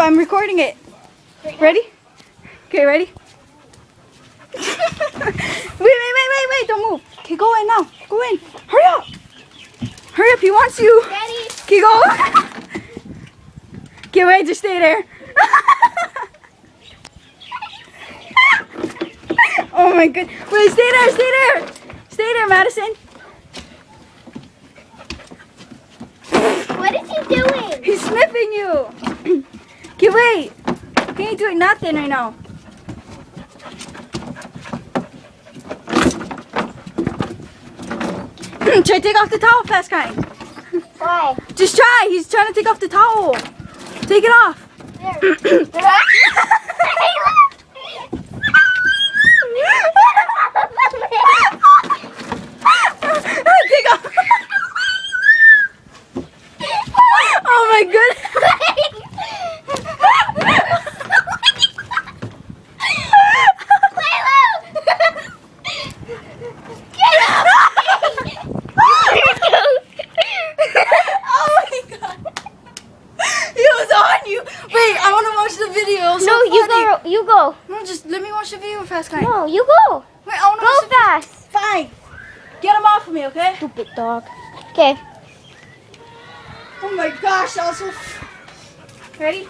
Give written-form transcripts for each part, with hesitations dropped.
I'm recording it. Ready? Okay, ready? Wait, don't move. Okay, go in now. Go in. Hurry up. Hurry up, he wants you. Ready? Okay, go. Okay, wait, just stay there. Oh my god. Wait, stay there, stay there. Stay there, Madison. What is he doing? He's sniffing you. Okay, wait. He ain't doing nothing right now. Try to take off the towel, Fast Kind. Why? Just try. He's trying to take off the towel. Take it off. Take off. Oh my goodness. No, you go. No, just let me watch the video, Fast Kind. No, you go. Wait, I want to Go watch the fast. Fine. Get him off of me, okay? Stupid dog. Okay. Oh my gosh, that was so... Ready?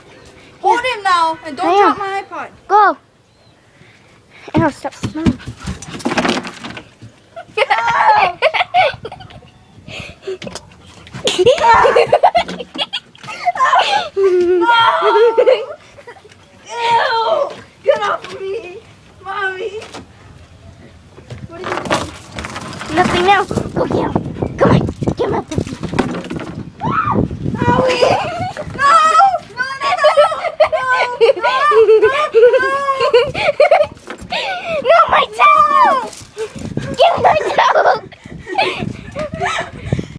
Hold him now, and don't drop my iPod. Go. Ow, stop smelling. Ew! Get off of me! Mommy! What are you doing? Nothing now. Go get him. Come on. Get my puppy. Owie! No! No, no, no! No, my towel! Give me my towel!